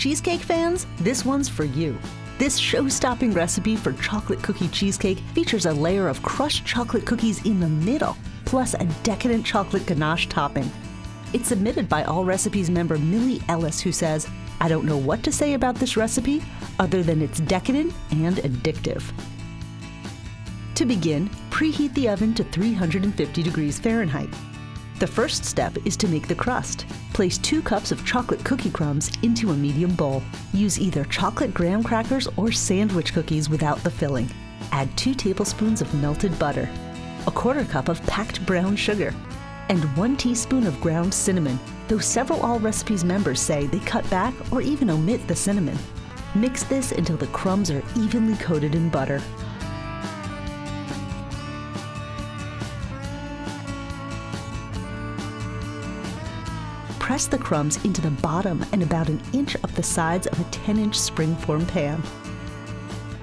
Cheesecake fans, this one's for you. This show-stopping recipe for chocolate cookie cheesecake features a layer of crushed chocolate cookies in the middle, plus a decadent chocolate ganache topping. It's submitted by Allrecipes member Millie Ellis, who says, "I don't know what to say about this recipe other than it's decadent and addictive." To begin, preheat the oven to 350 degrees Fahrenheit. The first step is to make the crust. Place 2 cups of chocolate cookie crumbs into a medium bowl. Use either chocolate graham crackers or sandwich cookies without the filling. Add 2 tablespoons of melted butter, a 1/4 cup of packed brown sugar, and 1 teaspoon of ground cinnamon, though several Allrecipes members say they cut back or even omit the cinnamon. Mix this until the crumbs are evenly coated in butter. Press the crumbs into the bottom and about an inch up the sides of a 10-inch springform pan.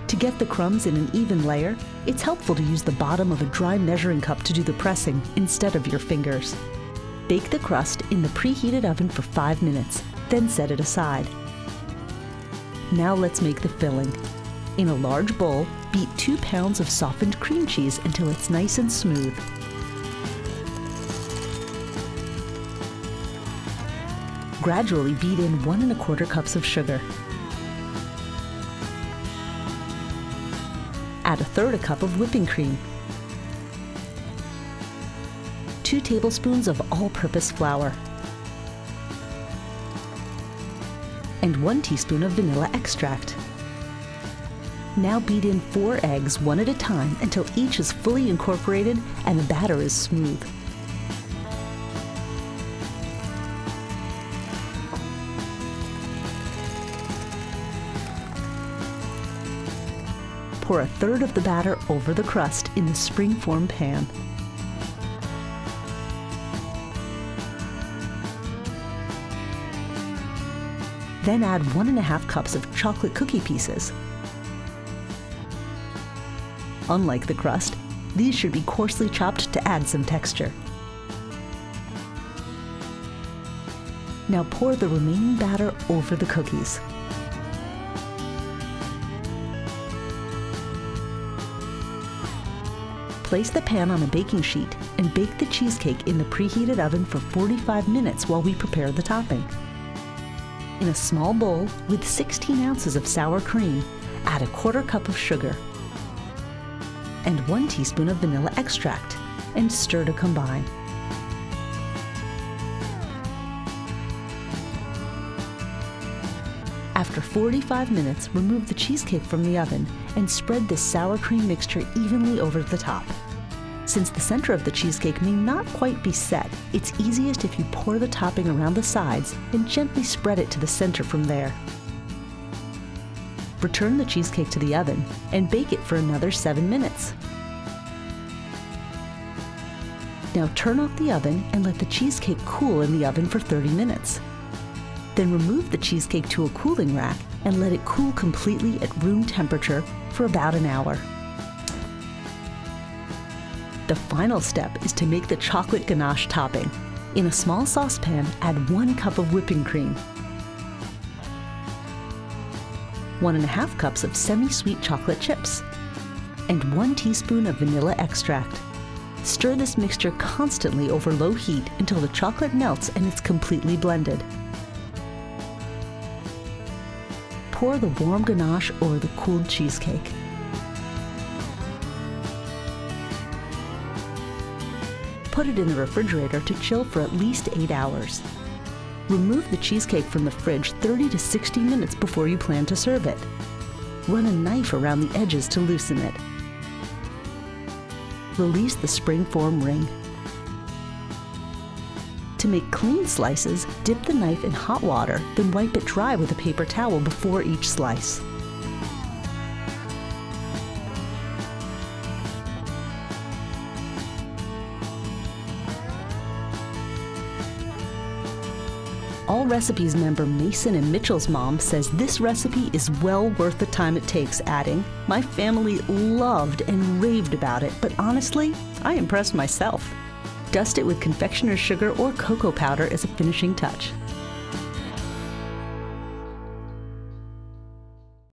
To get the crumbs in an even layer, it's helpful to use the bottom of a dry measuring cup to do the pressing instead of your fingers. Bake the crust in the preheated oven for 5 minutes, then set it aside. Now let's make the filling. In a large bowl, beat 2 pounds of softened cream cheese until it's nice and smooth. Gradually beat in 1 1/4 cups of sugar. Add 1/3 cup of whipping cream, 2 tablespoons of all-purpose flour, and 1 teaspoon of vanilla extract. Now beat in 4 eggs one at a time until each is fully incorporated and the batter is smooth. Pour 1/3 of the batter over the crust in the springform pan. Then add 1 1/2 cups of chocolate cookie pieces. Unlike the crust, these should be coarsely chopped to add some texture. Now pour the remaining batter over the cookies. Place the pan on a baking sheet and bake the cheesecake in the preheated oven for 45 minutes while we prepare the topping. In a small bowl with 16 ounces of sour cream, add a 1/4 cup of sugar and 1 teaspoon of vanilla extract and stir to combine. After 45 minutes, remove the cheesecake from the oven and spread this sour cream mixture evenly over the top. Since the center of the cheesecake may not quite be set, it's easiest if you pour the topping around the sides and gently spread it to the center from there. Return the cheesecake to the oven and bake it for another 7 minutes. Now turn off the oven and let the cheesecake cool in the oven for 30 minutes. Then remove the cheesecake to a cooling rack and let it cool completely at room temperature for about an hour. The final step is to make the chocolate ganache topping. In a small saucepan, add 1 cup of whipping cream, 1 1/2 cups of semi-sweet chocolate chips, and 1 teaspoon of vanilla extract. Stir this mixture constantly over low heat until the chocolate melts and it's completely blended. Pour the warm ganache over the cooled cheesecake. Put it in the refrigerator to chill for at least 8 hours. Remove the cheesecake from the fridge 30 to 60 minutes before you plan to serve it. Run a knife around the edges to loosen it. Release the springform ring. To make clean slices, dip the knife in hot water, then wipe it dry with a paper towel before each slice. Allrecipes member Mason and Mitchell's mom says this recipe is well worth the time it takes, adding, "My family loved and raved about it, but honestly, I impressed myself." Dust it with confectioner's sugar or cocoa powder as a finishing touch.